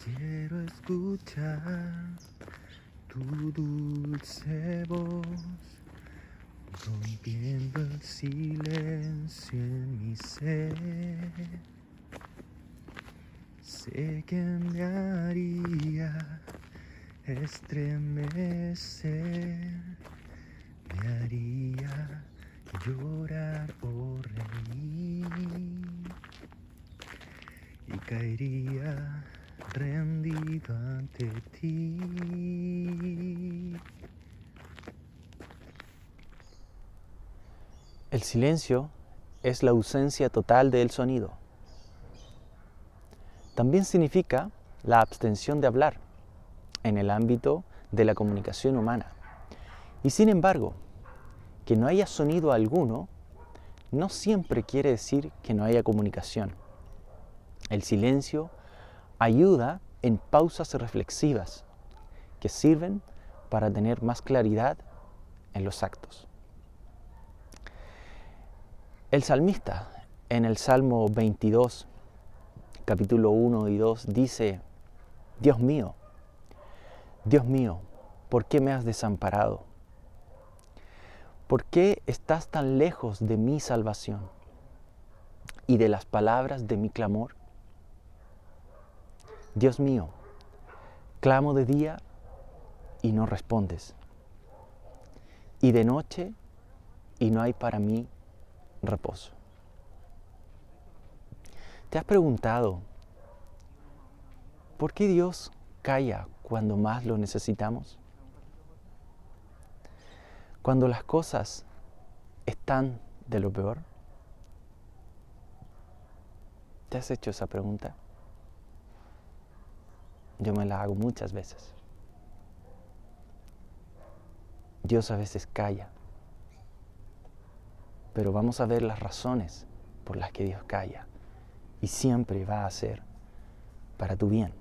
Quiero escuchar tu dulce voz, rompiendo el silencio en mi ser. Sé que me haría estremecer, me haría llorar o reír y caería rendido ante ti. El silencio es la ausencia total del sonido. También significa la abstención de hablar en el ámbito de la comunicación humana. Y sin embargo, que no haya sonido alguno no siempre quiere decir que no haya comunicación. El silencio ayuda en pausas reflexivas que sirven para tener más claridad en los actos. El salmista en el Salmo 22, capítulo 1 y 2 dice: Dios mío, ¿por qué me has desamparado? ¿Por qué estás tan lejos de mi salvación y de las palabras de mi clamor? Dios mío, clamo de día y no respondes, y de noche y no hay para mí reposo. ¿Te has preguntado por qué Dios calla cuando más lo necesitamos? Cuando las cosas están de lo peor. ¿Te has hecho esa pregunta? Yo me la hago muchas veces. Dios a veces calla, pero vamos a ver las razones por las que Dios calla, y siempre va a ser para tu bien.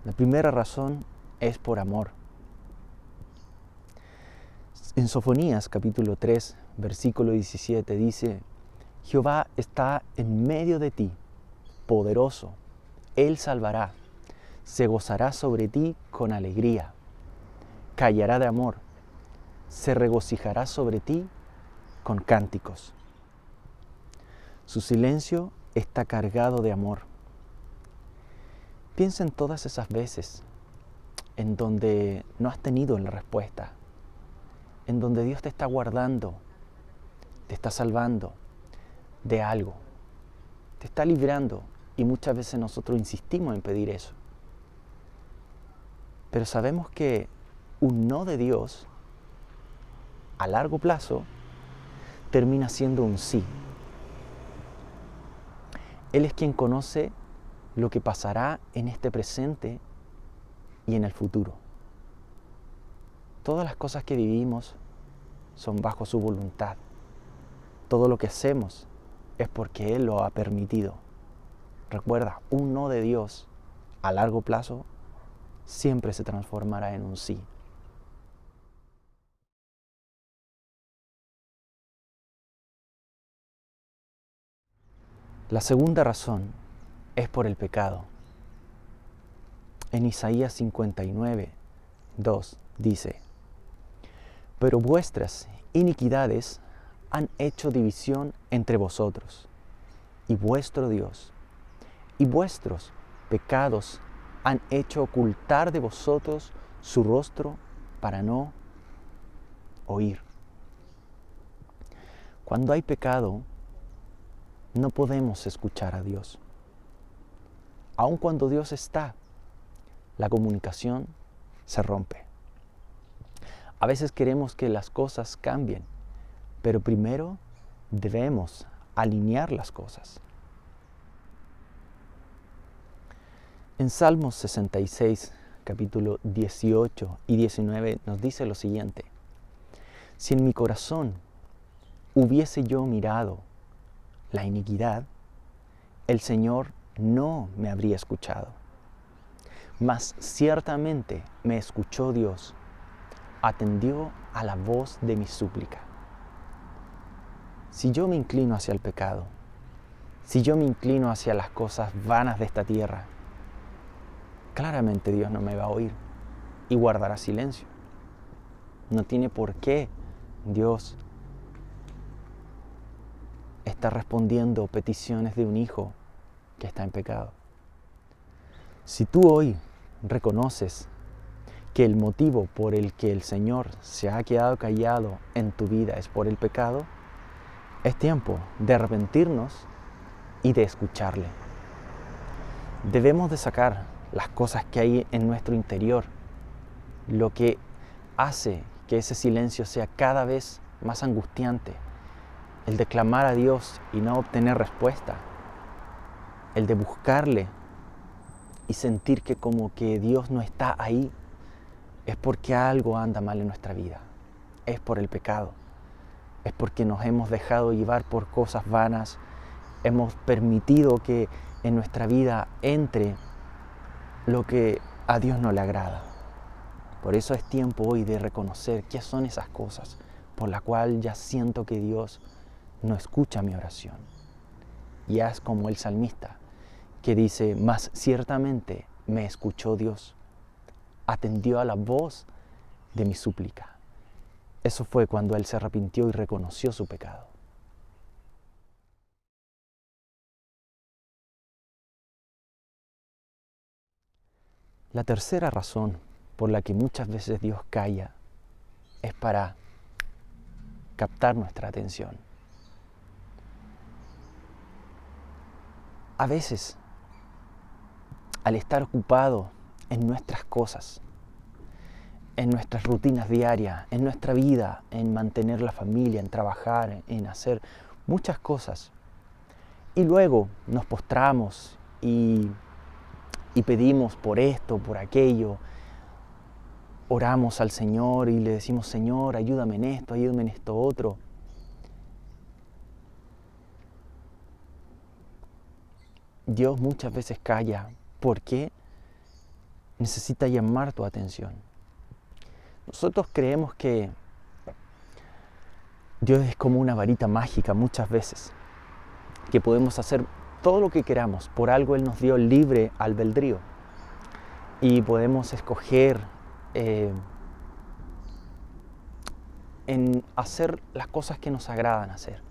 La primera razón es por amor. En Sofonías capítulo 3, versículo 17 dice: Jehová está en medio de ti, poderoso, Él salvará, se gozará sobre ti con alegría, callará de amor, se regocijará sobre ti con cánticos. Su silencio está cargado de amor. Piensa en todas esas veces en donde no has tenido la respuesta, en donde Dios te está guardando, te está salvando de algo, te está librando, y muchas veces nosotros insistimos en pedir eso. Pero sabemos que un no de Dios a largo plazo termina siendo un sí. Él es quien conoce lo que pasará en este presente y en el futuro. Todas las cosas que vivimos son bajo su voluntad. Todo lo que hacemos es porque Él lo ha permitido. Recuerda, un no de Dios a largo plazo siempre se transformará en un sí. La segunda razón es por el pecado. En Isaías 59, 2 dice: Pero vuestras iniquidades han hecho división entre vosotros, y vuestro Dios, y vuestros pecados han hecho ocultar de vosotros su rostro para no oír. Cuando hay pecado, no podemos escuchar a Dios. Aun cuando Dios está, la comunicación se rompe. A veces queremos que las cosas cambien, pero primero debemos alinear las cosas. En Salmos 66, capítulo 18 y 19 nos dice lo siguiente: Si en mi corazón hubiese yo mirado la iniquidad, el Señor no me habría escuchado. Mas ciertamente me escuchó Dios, atendió a la voz de mi súplica. si yo me inclino hacia el pecado, si yo me inclino hacia las cosas vanas de esta tierra, claramente Dios no me va a oír y guardará silencio. No tiene por qué Dios estar respondiendo peticiones de un hijo que está en pecado. Si tú hoy reconoces que el motivo por el que el Señor se ha quedado callado en tu vida es por el pecado, es tiempo de arrepentirnos y de escucharle. Debemos de sacar las cosas que hay en nuestro interior, lo que hace que ese silencio sea cada vez más angustiante, el de clamar a Dios y no obtener respuesta, el de buscarle y sentir que como que Dios no está ahí, es porque algo anda mal en nuestra vida, es por el pecado, es porque nos hemos dejado llevar por cosas vanas, hemos permitido que en nuestra vida entre lo que a Dios no le agrada. Por eso es tiempo hoy de reconocer qué son esas cosas por las cuales ya siento que Dios no escucha mi oración. Y haz como el salmista que dice, mas ciertamente me escuchó Dios, atendió a la voz de mi súplica. Eso fue cuando él se arrepintió y reconoció su pecado. La tercera razón por la que muchas veces Dios calla es para captar nuestra atención. A veces, al estar ocupado en nuestras cosas, en nuestras rutinas diarias, en nuestra vida, en mantener la familia, en trabajar, en hacer muchas cosas, y luego nos postramos y pedimos por esto, por aquello, oramos al Señor y le decimos, Señor, ayúdame en esto otro. Dios muchas veces calla porque necesita llamar tu atención. Nosotros creemos que Dios es como una varita mágica muchas veces, que podemos hacer todo lo que queramos. Por algo Él nos dio libre albedrío y podemos escoger en hacer las cosas que nos agradan hacer.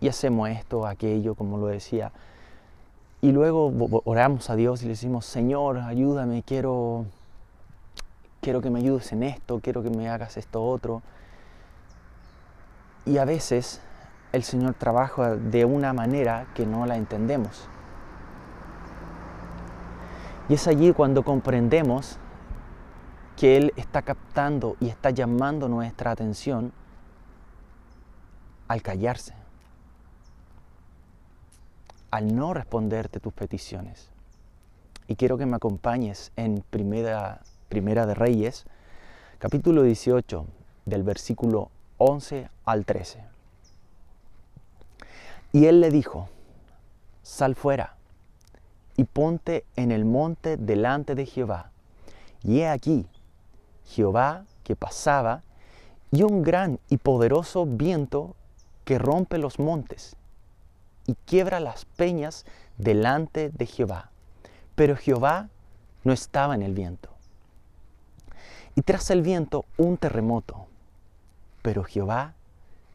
Y hacemos esto, aquello, como lo decía. Y luego oramos a Dios y le decimos, Señor, ayúdame, quiero que me ayudes en esto, quiero que me hagas esto otro. Y a veces el Señor trabaja de una manera que no la entendemos. Y es allí cuando comprendemos que Él está captando y está llamando nuestra atención al callarse, al no responderte tus peticiones. Y quiero que me acompañes en Primera de Reyes, capítulo 18, del versículo 11 al 13. Y él le dijo, sal fuera y ponte en el monte delante de Jehová. Y he aquí, Jehová que pasaba, y un gran y poderoso viento que rompe los montes y quiebra las peñas delante de Jehová. Pero Jehová no estaba en el viento. Y tras el viento un terremoto, pero Jehová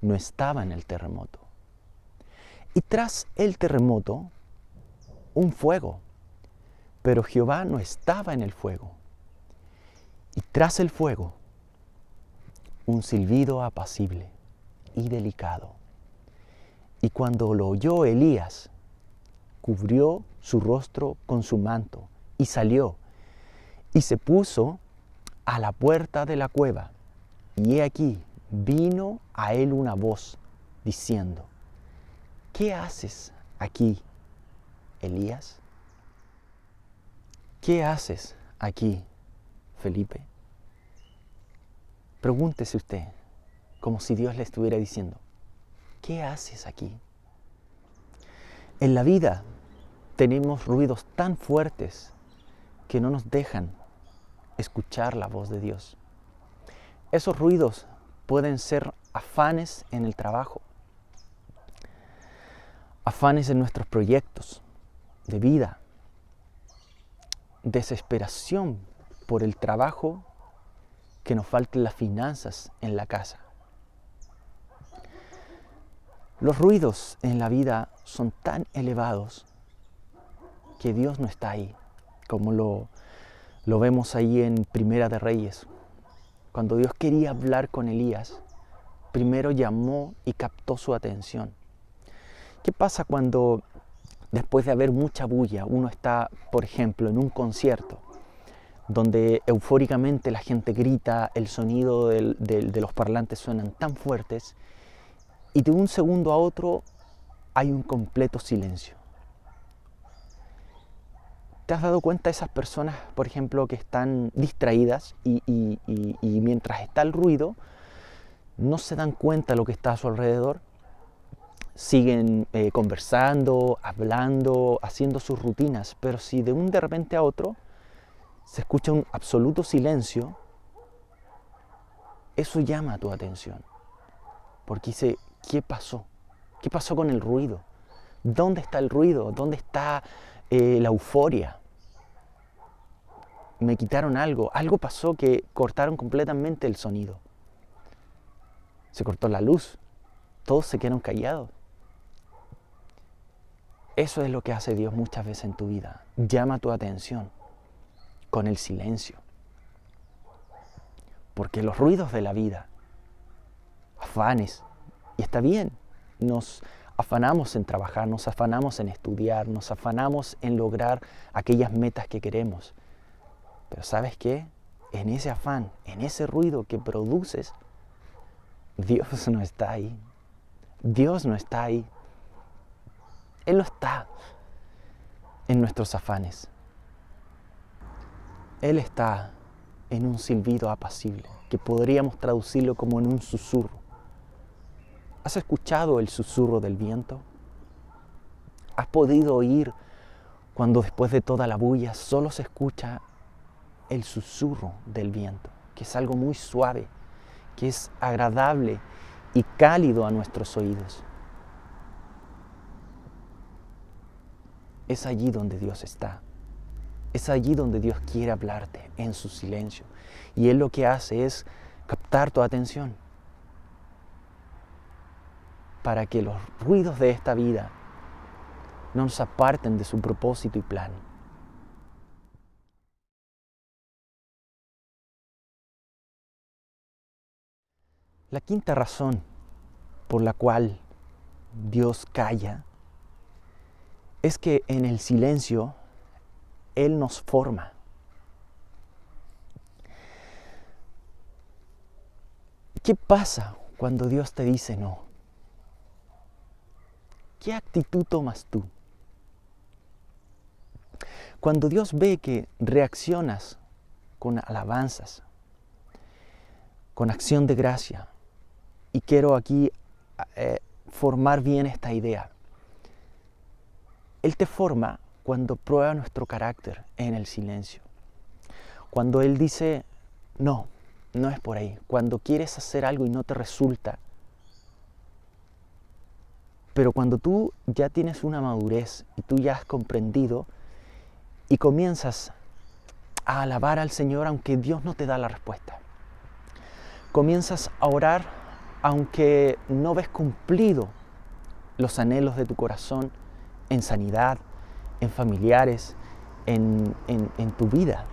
no estaba en el terremoto. Y tras el terremoto un fuego, pero Jehová no estaba en el fuego. Y tras el fuego un silbido apacible y delicado. Y cuando lo oyó Elías, cubrió su rostro con su manto y salió y se puso a la puerta de la cueva. Y he aquí, vino a él una voz diciendo, ¿qué haces aquí, Elías? ¿Qué haces aquí, Felipe? Pregúntese usted, como si Dios le estuviera diciendo, ¿qué haces aquí? En la vida tenemos ruidos tan fuertes que no nos dejan escuchar la voz de Dios. Esos ruidos pueden ser afanes en el trabajo, afanes en nuestros proyectos de vida, desesperación por el trabajo, que nos falten las finanzas en la casa. Los ruidos en la vida son tan elevados que Dios no está ahí, como lo vemos ahí en Primera de Reyes. Cuando Dios quería hablar con Elías, primero llamó y captó su atención. ¿Qué pasa cuando después de haber mucha bulla, uno está, por ejemplo, en un concierto donde eufóricamente la gente grita, el sonido de los parlantes suenan tan fuertes y de un segundo a otro hay un completo silencio? ¿Te has dado cuenta de esas personas, por ejemplo, que están distraídas y mientras está el ruido no se dan cuenta de lo que está a su alrededor? Siguen conversando, hablando, haciendo sus rutinas, pero si de repente a otro se escucha un absoluto silencio, eso llama a tu atención, porque dice, ¿qué pasó? ¿Qué pasó con el ruido? ¿Dónde está el ruido? ¿Dónde está la euforia? Me quitaron algo pasó que cortaron completamente el sonido. Se cortó la luz, todos se quedaron callados. Eso es lo que hace Dios muchas veces en tu vida. Llama tu atención con el silencio. Porque los ruidos de la vida, afanes, y está bien, nos afanamos en trabajar, nos afanamos en estudiar, nos afanamos en lograr aquellas metas que queremos. Pero ¿sabes qué? En ese afán, en ese ruido que produces, Dios no está ahí. Dios no está ahí. Él no está en nuestros afanes. Él está en un silbido apacible, que podríamos traducirlo como en un susurro. ¿Has escuchado el susurro del viento? ¿Has podido oír cuando después de toda la bulla solo se escucha el susurro del viento, que es algo muy suave, que es agradable y cálido a nuestros oídos? Es allí donde Dios está. Es allí donde Dios quiere hablarte, en su silencio. Y Él lo que hace es captar tu atención para que los ruidos de esta vida no nos aparten de su propósito y plan. La quinta razón por la cual Dios calla es que en el silencio Él nos forma. ¿Qué pasa cuando Dios te dice no? ¿Qué actitud tomas tú? Cuando Dios ve que reaccionas con alabanzas, con acción de gracia, y quiero aquí formar bien esta idea. Él te forma cuando prueba nuestro carácter en el silencio. Cuando Él dice, no, no es por ahí. Cuando quieres hacer algo y no te resulta. Pero cuando tú ya tienes una madurez y tú ya has comprendido y comienzas a alabar al Señor aunque Dios no te da la respuesta. Comienzas a orar aunque no ves cumplido los anhelos de tu corazón en sanidad, en familiares, en tu vida.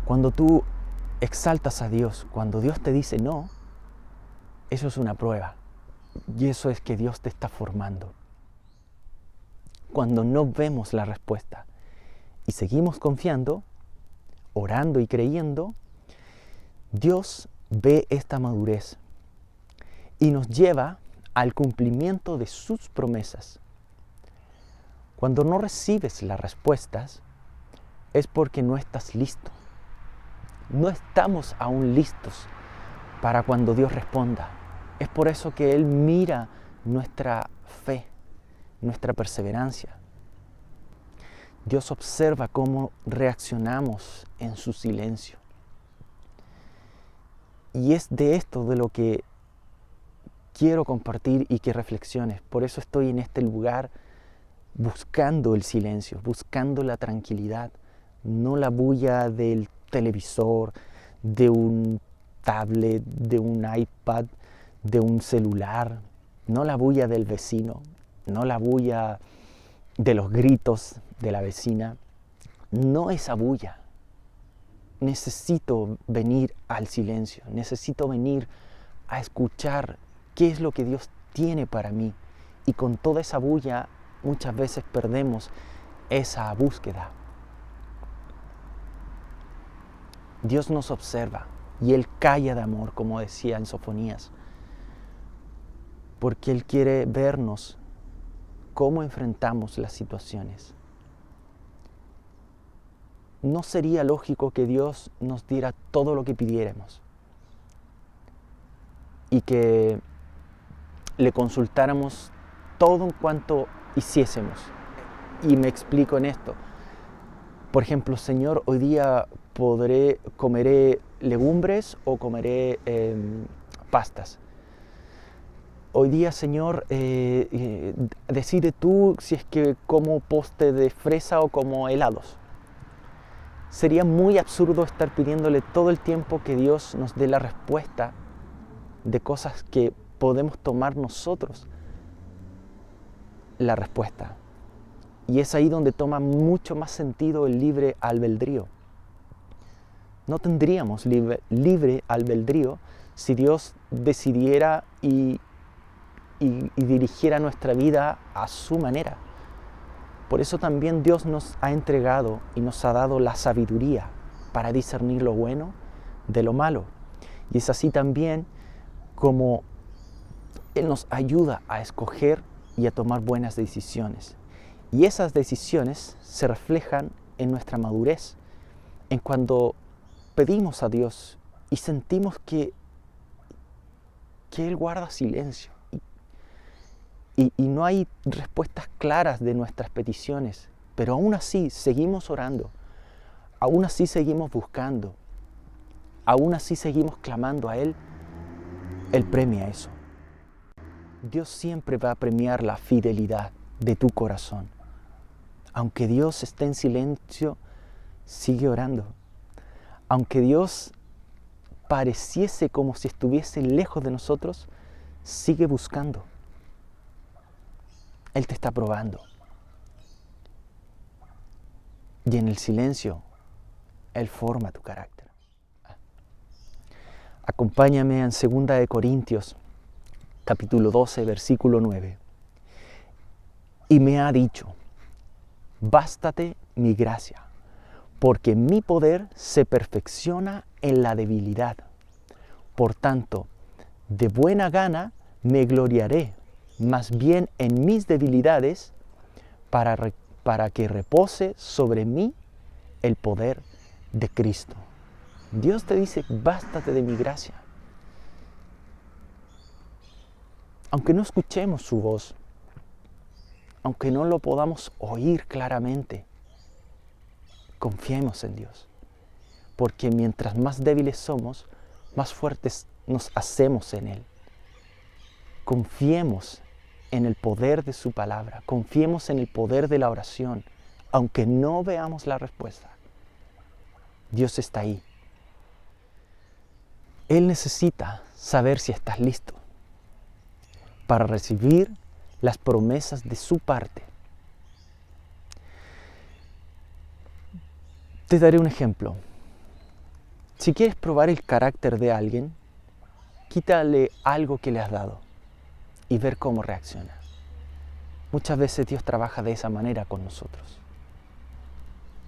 Cuando tú exaltas a Dios, cuando Dios te dice no, eso es una prueba. Y eso es que Dios te está formando. Cuando no vemos la respuesta y seguimos confiando, orando y creyendo, Dios ve esta madurez y nos lleva al cumplimiento de sus promesas. Cuando no recibes las respuestas, es porque no estás listo. No estamos aún listos para cuando Dios responda. Es por eso que Él mira nuestra fe, nuestra perseverancia. Dios observa cómo reaccionamos en su silencio. Y es de esto de lo que quiero compartir y que reflexiones. Por eso estoy en este lugar buscando el silencio, buscando la tranquilidad, no la bulla del televisor, de un tablet, de un iPad, de un celular, no la bulla del vecino, no la bulla de los gritos de la vecina, no esa bulla. Necesito venir al silencio, necesito venir a escuchar qué es lo que Dios tiene para mí. Y con toda esa bulla muchas veces perdemos esa búsqueda. Dios nos observa y Él calla de amor, como decía en Sofonías, porque Él quiere vernos cómo enfrentamos las situaciones. No sería lógico que Dios nos diera todo lo que pidiéramos y que le consultáramos todo en cuanto hiciésemos. Y me explico en esto. Por ejemplo, Señor, hoy día comeré legumbres o comeré pastas. Hoy día, Señor, decide tú si es que como postre de fresa o como helados. Sería muy absurdo estar pidiéndole todo el tiempo que Dios nos dé la respuesta de cosas que podemos tomar nosotros la respuesta. Y es ahí donde toma mucho más sentido el libre albedrío. No tendríamos libre albedrío si Dios decidiera y dirigiera nuestra vida a su manera. Por eso también Dios nos ha entregado y nos ha dado la sabiduría para discernir lo bueno de lo malo. Y es así también como Él nos ayuda a escoger y a tomar buenas decisiones. Y esas decisiones se reflejan en nuestra madurez, en cuando pedimos a Dios y sentimos que Él guarda silencio. Y no hay respuestas claras de nuestras peticiones, pero aún así seguimos orando, aún así seguimos buscando, aún así seguimos clamando a Él. Él premia eso. Dios siempre va a premiar la fidelidad de tu corazón. Aunque Dios esté en silencio, sigue orando. Aunque Dios pareciese como si estuviese lejos de nosotros, sigue buscando. Él te está probando. Y en el silencio, Él forma tu carácter. Acompáñame en 2 Corintios, capítulo 12, versículo 9. Y me ha dicho, bástate mi gracia, porque mi poder se perfecciona en la debilidad. Por tanto, de buena gana me gloriaré, más bien en mis debilidades, para que repose sobre mí el poder de Cristo. Dios te dice, bástate de mi gracia. Aunque no escuchemos su voz, aunque no lo podamos oír claramente, confiemos en Dios. Porque mientras más débiles somos, más fuertes nos hacemos en Él. Confiemos en el poder de su palabra, confiemos en el poder de la oración, aunque no veamos la respuesta. Dios está ahí. Él necesita saber si estás listo para recibir las promesas de su parte. Te daré un ejemplo. Si quieres probar el carácter de alguien, quítale algo que le has dado y ver cómo reacciona. Muchas veces Dios trabaja de esa manera con nosotros.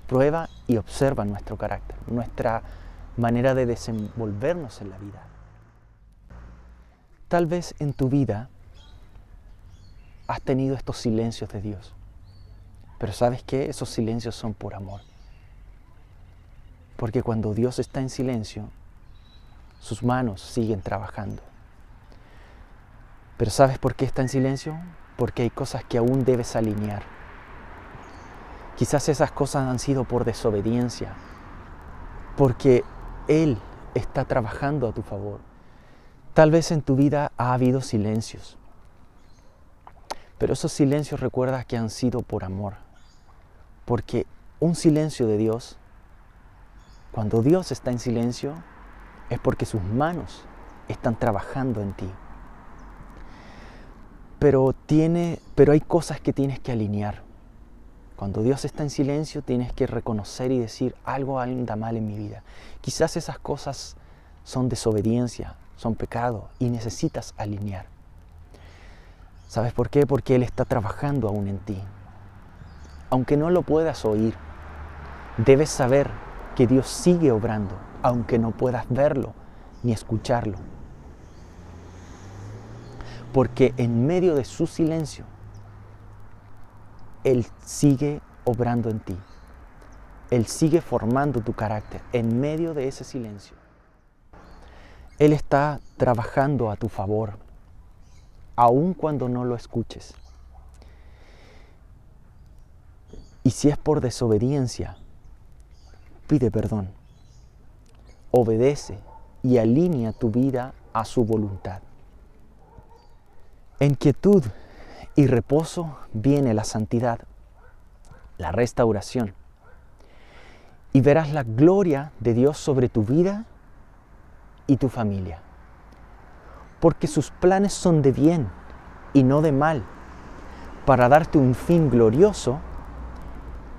Prueba y observa nuestro carácter, nuestra manera de desenvolvernos en la vida. Tal vez en tu vida has tenido estos silencios de Dios, pero ¿sabes qué? Esos silencios son por amor. Porque cuando Dios está en silencio, sus manos siguen trabajando. Pero ¿sabes por qué está en silencio? Porque hay cosas que aún debes alinear. Quizás esas cosas han sido por desobediencia, porque Él está trabajando a tu favor. Tal vez en tu vida ha habido silencios, pero esos silencios recuerda que han sido por amor, porque un silencio de Dios, cuando Dios está en silencio, es porque sus manos están trabajando en ti. Pero hay cosas que tienes que alinear. Cuando Dios está en silencio, tienes que reconocer y decir, algo anda mal en mi vida. Quizás esas cosas son desobediencia, son pecado y necesitas alinear. ¿Sabes por qué? Porque Él está trabajando aún en ti. Aunque no lo puedas oír, debes saber que Dios sigue obrando, aunque no puedas verlo ni escucharlo. Porque en medio de su silencio, Él sigue obrando en ti. Él sigue formando tu carácter en medio de ese silencio. Él está trabajando a tu favor, aun cuando no lo escuches. Y si es por desobediencia, pide perdón. Obedece y alinea tu vida a su voluntad. En quietud y reposo viene la santidad, la restauración. Y verás la gloria de Dios sobre tu vida y tu familia. Porque sus planes son de bien y no de mal, para darte un fin glorioso.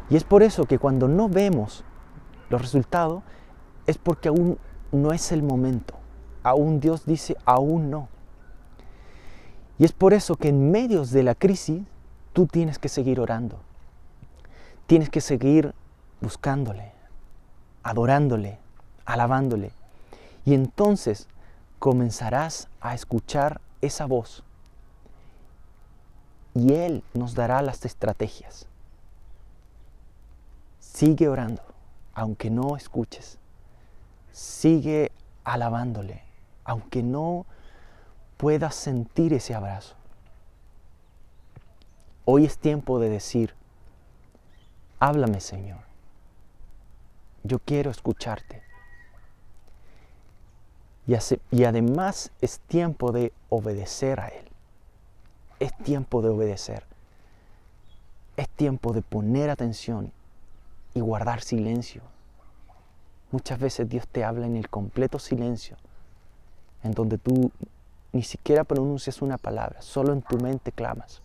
Y es por eso que cuando no vemos los resultados, es porque aún no es el momento. Aún Dios dice, aún no. Y es por eso que en medio de la crisis, tú tienes que seguir orando. Tienes que seguir buscándole, adorándole, alabándole. Y entonces comenzarás a escuchar esa voz. Y Él nos dará las estrategias. Sigue orando, aunque no escuches. Sigue alabándole, aunque no puedas sentir ese abrazo. Hoy es tiempo de decir, háblame, Señor. Yo quiero escucharte. Y además es tiempo de obedecer a Él. Es tiempo de obedecer. Es tiempo de poner atención y guardar silencio. Muchas veces Dios te habla en el completo silencio, en donde tú ni siquiera pronuncias una palabra, solo en tu mente clamas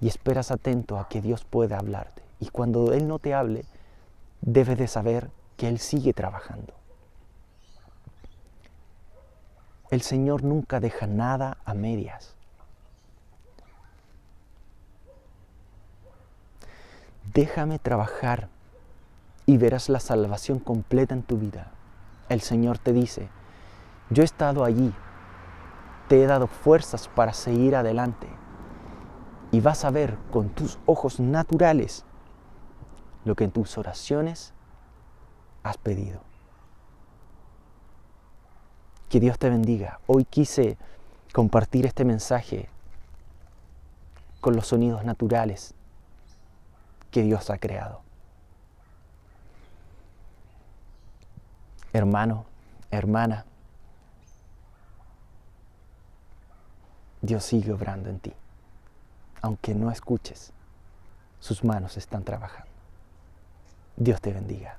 y esperas atento a que Dios pueda hablarte. Y cuando Él no te hable, debes de saber que Él sigue trabajando. El Señor nunca deja nada a medias. Déjame trabajar y verás la salvación completa en tu vida. El Señor te dice, yo he estado allí, te he dado fuerzas para seguir adelante y vas a ver con tus ojos naturales lo que en tus oraciones has pedido. Que Dios te bendiga. Hoy quise compartir este mensaje con los sonidos naturales que Dios ha creado. Hermano, hermana, Dios sigue obrando en ti. Aunque no escuches, sus manos están trabajando. Dios te bendiga.